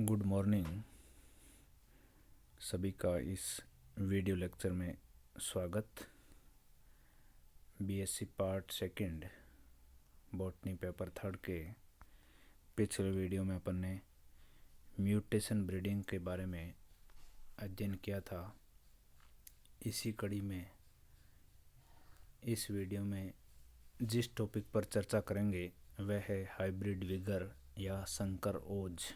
Good morning. सभी का इस वीडियो लेक्चर में स्वागत। BSc part second botany paper third के पिछले वीडियो में अपन ने म्यूटेशन ब्रीडिंग के बारे में अध्ययन किया था। इसी कड़ी में इस वीडियो में जिस टॉपिक पर चर्चा करेंगे वह है हाइब्रिड विगर या संकर ओज।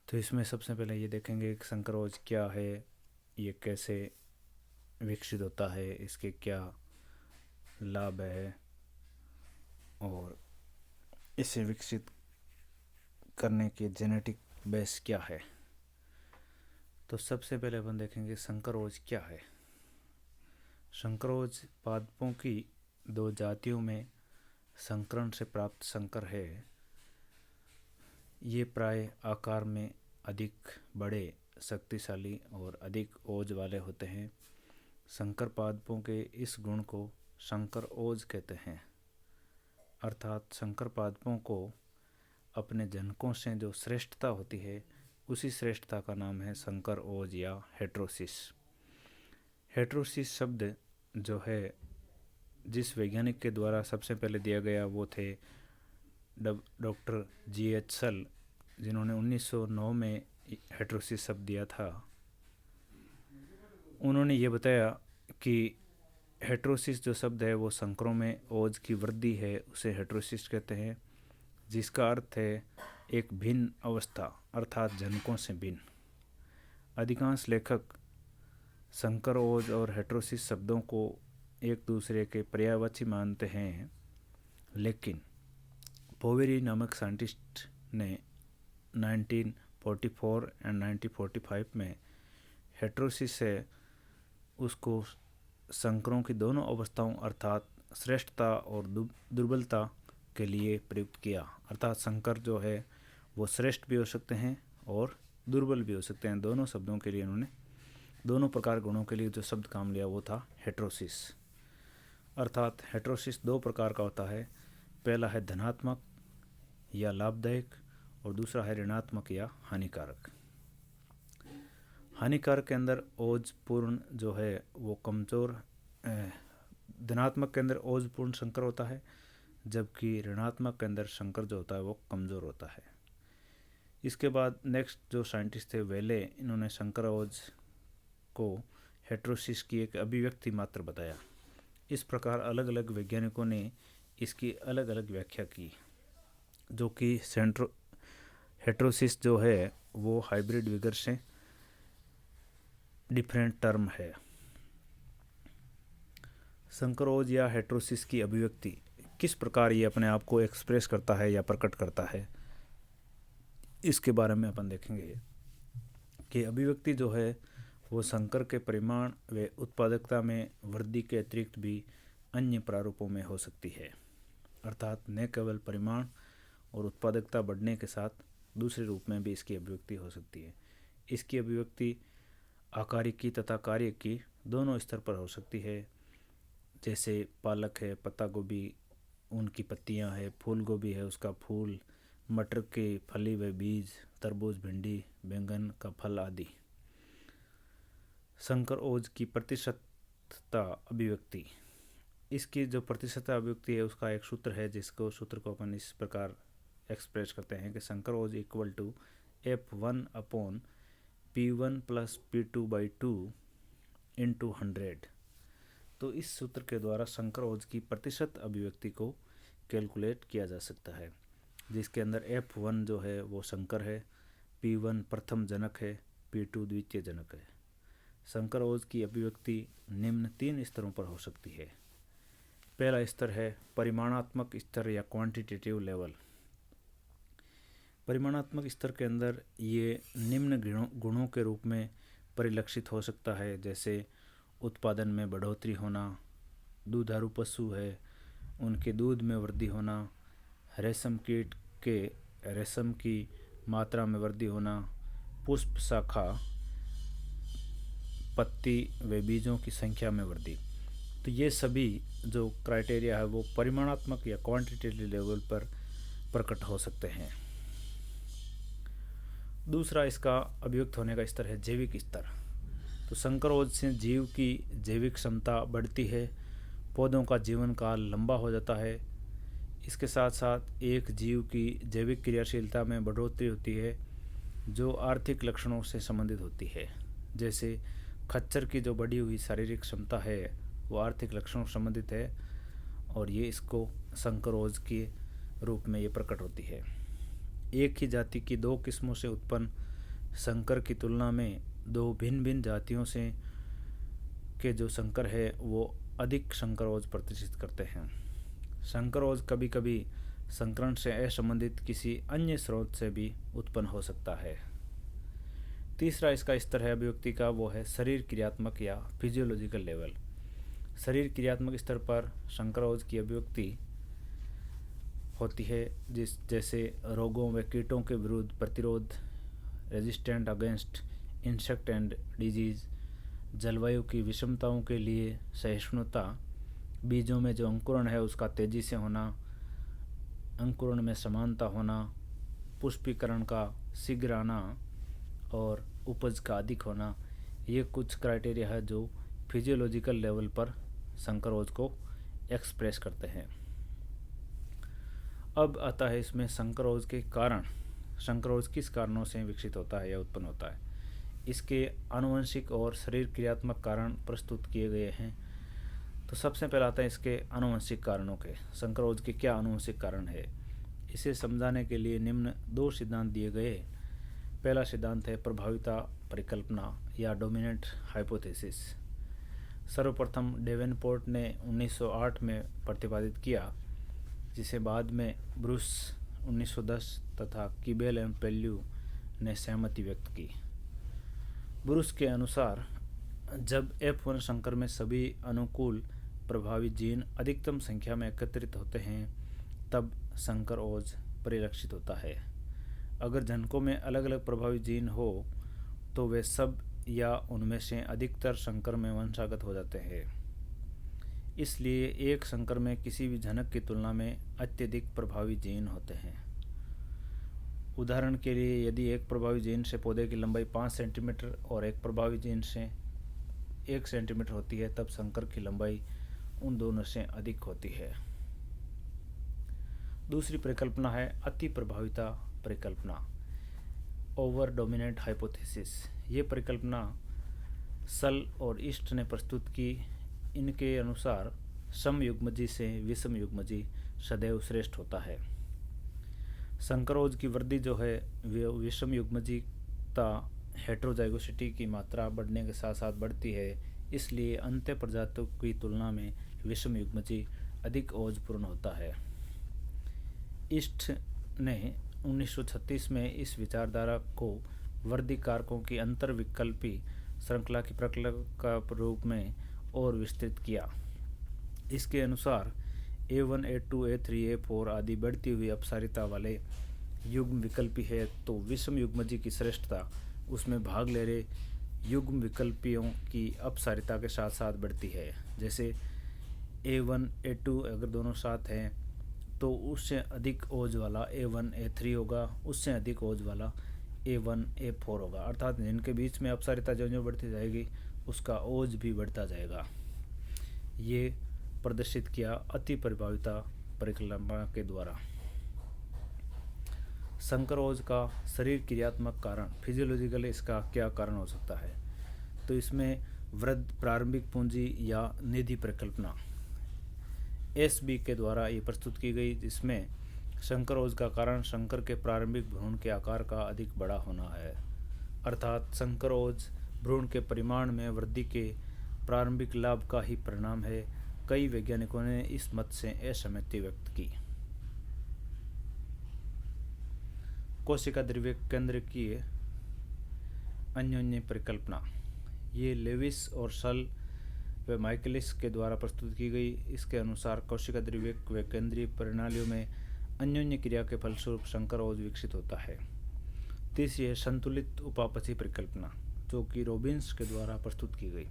तो इसमें सबसे पहले ये देखेंगे कि संकर ओज क्या है, ये कैसे विकसित होता है, इसके क्या लाभ है और इसे विकसित करने के जेनेटिक बेस क्या है। तो सबसे पहले अपन देखेंगे संकर ओज क्या है। संकर ओज पादपों की दो जातियों में संकरण से प्राप्त संकर है। ये प्राय आकार में अधिक बड़े, शक्तिशाली और अधिक ओज वाले होते हैं। संकर पादपों के इस गुण को संकर ओज कहते हैं, अर्थात संकर पादपों को अपने जनकों से जो श्रेष्ठता होती है उसी श्रेष्ठता का नाम है संकर ओज या हेट्रोसिस। हेट्रोसिस शब्द जो है जिस वैज्ञानिक के द्वारा सबसे पहले दिया गया वो थे डॉक्टर जी.एच. सल, जिन्होंने 1909 में हेट्रोसिस शब्द दिया था। उन्होंने ये बताया कि हेट्रोसिस जो शब्द है वो संकरों में ओज की वृद्धि है, उसे हेट्रोसिस कहते हैं, जिसका अर्थ है एक भिन्न अवस्था अर्थात जनकों से भिन्न। अधिकांश लेखक संकर ओज और हेट्रोसिस शब्दों को एक दूसरे के पर्यायवाची मानते हैं, लेकिन पोवेरी नामक साइंटिस्ट ने 1944 एंड 1945 में हेट्रोसिस से उसको संकरों की दोनों अवस्थाओं अर्थात श्रेष्ठता और दुर्बलता के लिए प्रयुक्त किया। अर्थात संकर जो है वो श्रेष्ठ भी हो सकते हैं और दुर्बल भी हो सकते हैं। दोनों शब्दों के लिए उन्होंने दोनों प्रकार गुणों के लिए जो शब्द काम लिया वो था हेट्रोसिस। अर्थात हेट्रोसिस दो प्रकार का होता है, पहला है धनात्मक या लाभदायक और दूसरा है ऋणात्मक या हानिकारक। हानिकारक के अंदर ओज पूर्ण जो है वो कमज़ोर, धनात्मक के अंदर ओज पूर्ण संकर होता है, जबकि ऋणात्मक के अंदर संकर जो होता है वो कमज़ोर होता है। इसके बाद नेक्स्ट जो साइंटिस्ट थे वेले, इन्होंने संकर ओज को हेट्रोसिस की एक अभिव्यक्ति मात्र बताया। इस प्रकार अलग अलग वैज्ञानिकों ने इसकी अलग अलग व्याख्या की, जो कि हेट्रोसिस जो है वो हाइब्रिड विगर से डिफरेंट टर्म है। संकर ओज या हेट्रोसिस की अभिव्यक्ति किस प्रकार ये अपने आप को एक्सप्रेस करता है या प्रकट करता है, इसके बारे में अपन देखेंगे कि अभिव्यक्ति जो है वो संकर के परिमाण व उत्पादकता में वृद्धि के अतिरिक्त भी अन्य प्रारूपों में हो सकती है। अर्थात न केवल परिमाण और उत्पादकता बढ़ने के साथ दूसरे रूप में भी इसकी अभिव्यक्ति हो सकती है। इसकी अभिव्यक्ति आकारिकी तथा कार्य की दोनों स्तर पर हो सकती है, जैसे पालक है, पत्ता गोभी उनकी पत्तियां है, फूल गोभी है उसका फूल, मटर के फली व बीज, तरबूज, भिंडी, बैंगन का फल आदि। संकर ओज की प्रतिशतता अभिव्यक्ति, इसकी जो प्रतिशतता अभिव्यक्ति है उसका एक सूत्र है, जिसको सूत्र को अपन इस प्रकार एक्सप्रेस करते हैं कि संकर ओज equal to F1 upon P1 plus P2/2 into 100। तो इस सूत्र के द्वारा संकर ओज की प्रतिशत अभिव्यक्ति को कैलकुलेट किया जा सकता है, जिसके अंदर F1 जो है वो संकर है, P1 प्रथम जनक है, P2 द्वितीय जनक है। संकर ओज की अभिव्यक्ति निम्न 3 स्तरों पर हो सकती है। पहला स्तर है परिमाणात्मक स्तर या क्वांटिटेटिव लेवल। परिमाणात्मक स्तर के अंदर ये निम्न गुणों के रूप में परिलक्षित हो सकता है, जैसे उत्पादन में बढ़ोतरी होना, दूधारू पशु है उनके दूध में वृद्धि होना, रेशम कीट के रेशम की मात्रा में वृद्धि होना, पुष्प, शाखा, पत्ती व बीजों की संख्या में वृद्धि। तो ये सभी जो क्राइटेरिया है वो परिमाणात्मक या क्वांटिटेटिव लेवल पर प्रकट हो सकते हैं। दूसरा इसका अभिव्यक्त होने का स्तर है जैविक स्तर। तो संकरोध से जीव की जैविक क्षमता बढ़ती है, पौधों का जीवन काल लंबा हो जाता है। इसके साथ साथ एक जीव की जैविक क्रियाशीलता में बढ़ोतरी होती है जो आर्थिक लक्षणों से संबंधित होती है। जैसे खच्चर की जो बढ़ी हुई शारीरिक क्षमता है वो आर्थिक लक्षणों से संबंधित है और ये इसको संकरोध के रूप में ये प्रकट होती है। एक ही जाति की दो किस्मों से उत्पन्न संकर की तुलना में दो भिन्न भिन्न जातियों से के जो संकर है वो अधिक संकरोध प्रदर्शित करते हैं। संकरोध कभी कभी संकरण से असंबंधित किसी अन्य स्रोत से भी उत्पन्न हो सकता है। तीसरा इसका स्तर है अभिव्यक्ति का, वो है शरीर क्रियात्मक या फिजियोलॉजिकल लेवल। शरीर क्रियात्मक स्तर पर संकरोध की अभिव्यक्ति होती है जैसे रोगों व कीटों के विरुद्ध प्रतिरोध, resistant against insect and disease, जलवायु की विषमताओं के लिए सहिष्णुता, बीजों में जो अंकुरण है उसका तेजी से होना, अंकुरण में समानता होना, पुष्पीकरण का शीघ्र आना और उपज का अधिक होना, ये कुछ क्राइटेरिया है जो फिजियोलॉजिकल लेवल पर संकरोध को एक्सप्रेस करते हैं। अब आता है इसमें संकरोध के कारण। संकरोध किस कारणों से विकसित होता है या उत्पन्न होता है, इसके आनुवंशिक और शरीर क्रियात्मक कारण प्रस्तुत किए गए हैं। तो सबसे पहले आता है इसके आनुवंशिक कारणों के। संकरोध के क्या आनुवंशिक कारण है, इसे समझाने के लिए निम्न दो सिद्धांत दिए गए। पहला सिद्धांत है प्रभाविता परिकल्पना या डोमिनेंट हाइपोथेसिस। सर्वप्रथम डेवेनपोर्ट ने 1908 में प्रतिपादित किया, जिसे बाद में ब्रूस 1910 तथा किबेल एवं पेल्यू ने सहमति व्यक्त की। ब्रूस के अनुसार जब F1 संकर में सभी अनुकूल प्रभावित जीन अधिकतम संख्या में एकत्रित होते हैं तब संकर ओज परिलक्षित होता है। अगर जनकों में अलग अलग प्रभावित जीन हो तो वे सब या उनमें से अधिकतर संकर में वंशागत हो जाते हैं। इसलिए एक संकर में किसी भी जनक की तुलना में अत्यधिक प्रभावी जीन होते हैं। उदाहरण के लिए यदि एक प्रभावी जीन से पौधे की लंबाई 5 सेंटीमीटर और एक प्रभावी जीन से 1 सेंटीमीटर होती है तब संकर की लंबाई उन दोनों से अधिक होती है। दूसरी परिकल्पना है अति प्रभाविता परिकल्पना, ओवर डोमिनेंट हाइपोथेसिस। ये परिकल्पना सल और ईस्ट ने प्रस्तुत की। इनके अनुसार समयुग्मजी से विषम युग्मजी सदैव श्रेष्ठ होता है। संकरोध की वृद्धि जो है विषम युग्मजीता हेट्रोजाइगोसिटी की मात्रा बढ़ने के साथ साथ बढ़ती है, इसलिए अन्य प्रजातियों की तुलना में विषम युग्मजी अधिक ओजपूर्ण होता है। ईस्ट ने 1936 में इस विचारधारा को वृद्धि कारकों की अंतर्विकल्पी श्रृंखला की प्रक्रिया का रूप में और विस्तृत किया। इसके अनुसार A1, A2, A3, A4 आदि बढ़ती हुई अपसारिता वाले युग्म विकल्पी है तो विषम युग्मजी की श्रेष्ठता उसमें भाग ले रहे युग्म विकल्पियों की अपसारिता के साथ साथ बढ़ती है। जैसे A1, A2 अगर दोनों साथ हैं तो उससे अधिक ओज वाला A1, A3 होगा, उससे अधिक ओज वाला A1, A4 होगा। अर्थात जिनके बीच में अपसारिता जो जो बढ़ती जाएगी उसका ओज भी बढ़ता जाएगा। ये प्रदर्शित किया अति प्रभाविता परिकल्पना के द्वारा। संकरोध का शरीर क्रियात्मक कारण, फिजियोलॉजिकल इसका क्या कारण हो सकता है, तो इसमें वृद्ध प्रारंभिक पूंजी या निधि परिकल्पना SB के द्वारा ये प्रस्तुत की गई, जिसमें संकरोध का कारण संकर के प्रारंभिक भ्रूण के आकार का अधिक बड़ा होना है। अर्थात संकरोध भ्रूण के परिमाण में वृद्धि के प्रारंभिक लाभ का ही परिणाम है। कई वैज्ञानिकों ने इस मत से असहमति व्यक्त की। कोशिका द्रव्य केंद्र की अन्योन्य परिकल्पना, ये लेविस और सल व माइकलिस के द्वारा प्रस्तुत की गई। इसके अनुसार कोशिका द्रव्य व केंद्रीय प्रणालियों में अन्योन्य क्रिया के फलस्वरूप संकरोध विकसित होता है। तीसरी है संतुलित उपापचय परिकल्पना, जो कि रॉबिन्स के द्वारा प्रस्तुत की गई।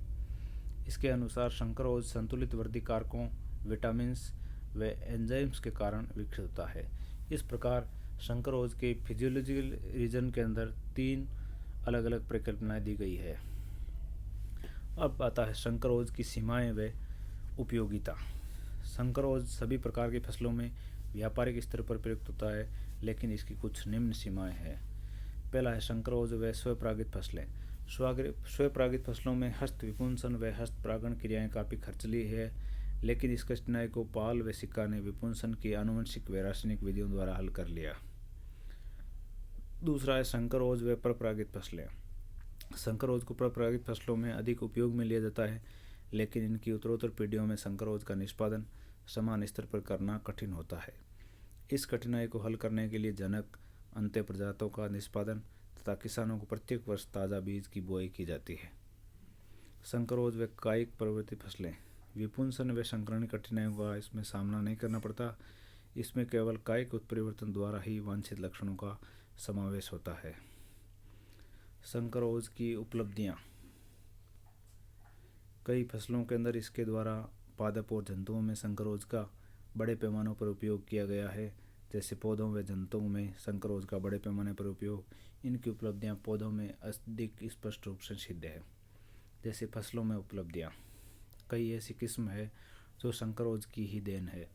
इसके अनुसार संकरोध संतुलित वृद्धि कारकों, विटामिन्स व एंजाइम्स के कारण विकसित होता है। इस प्रकार संकर ओज के फिजियोलॉजिकल रीजन के अंदर 3 अलग अलग परिकल्पनाएं दी गई है। अब आता है संकर ओज की सीमाएं व उपयोगिता। संकर ओज सभी प्रकार की फसलों में व्यापारिक स्तर पर प्रयुक्त होता है, लेकिन इसकी कुछ निम्न सीमाएं हैं। पहला है संकर ओज व स्वपरागित फसलें। स्वपरागित फसलों में हस्त विपुंसन व हस्त परागण क्रियाएं काफ़ी खर्चली है, लेकिन इस कठिनाई को पाल व सिक्का ने विपुंसन की आनुवंशिक व रासायनिक विधियों द्वारा हल कर लिया। दूसरा है संकर ओज व परपरागित फसलें। संकर ओज को परपरागित फसलों में अधिक उपयोग में लिया जाता है, लेकिन इनकी उत्तरोत्तर पीढ़ियों में संकर ओज का निष्पादन समान स्तर पर करना कठिन होता है। इस कठिनाई को हल करने के लिए जनक अंत्य प्रजातों का निष्पादन तथा किसानों को प्रत्येक वर्ष ताज़ा बीज की बुआई की जाती है। संकर ओज व कायिक प्रवृत्ति फसलें। विपुंसन व संकरण कठिनाइयों का इसमें सामना नहीं करना पड़ता। इसमें केवल कायिक उत्परिवर्तन द्वारा ही वांछित लक्षणों का समावेश होता है। संकर ओज की उपलब्धियाँ। कई फसलों के अंदर इसके द्वारा पादप और जंतुओं में संकर ओज का बड़े पैमानों पर उपयोग किया गया है। जैसे पौधों व जंतुओं में संकर ओज का बड़े पैमाने पर उपयोग। इनकी उपलब्धियां पौधों में अधिक स्पष्ट रूप से सिद्ध है। जैसे फसलों में उपलब्धियां, कई ऐसी किस्म है जो संकर ओज की ही देन है।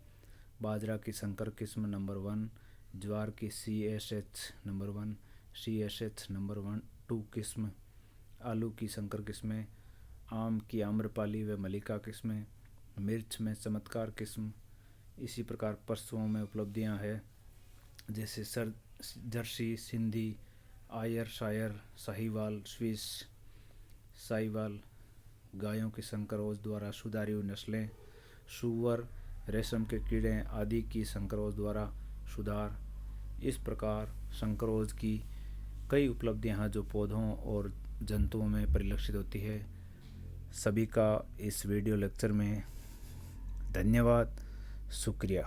बाजरा की संकर किस्म नंबर 1, ज्वार की CSH नंबर 1, CSH नंबर 2 किस्म, आलू की संकर किस्में, आम की आम्रपाली व मलिका किस्में, मिर्च में चमत्कार किस्म। इसी प्रकार पशुओं में उपलब्धियां हैं, जैसे जर्सी, सिंधी, आयर शायर, साहिवाल, स्विस साहिवाल। गायों की संकर ओज द्वारा सुधारी हुई नस्लें, सूअर, रेशम के कीड़े आदि की संकर ओज द्वारा सुधार। इस प्रकार संकर ओज की कई उपलब्धियां हैं जो पौधों और जंतुओं में परिलक्षित होती है। सभी का इस वीडियो लेक्चर में धन्यवाद, शुक्रिया।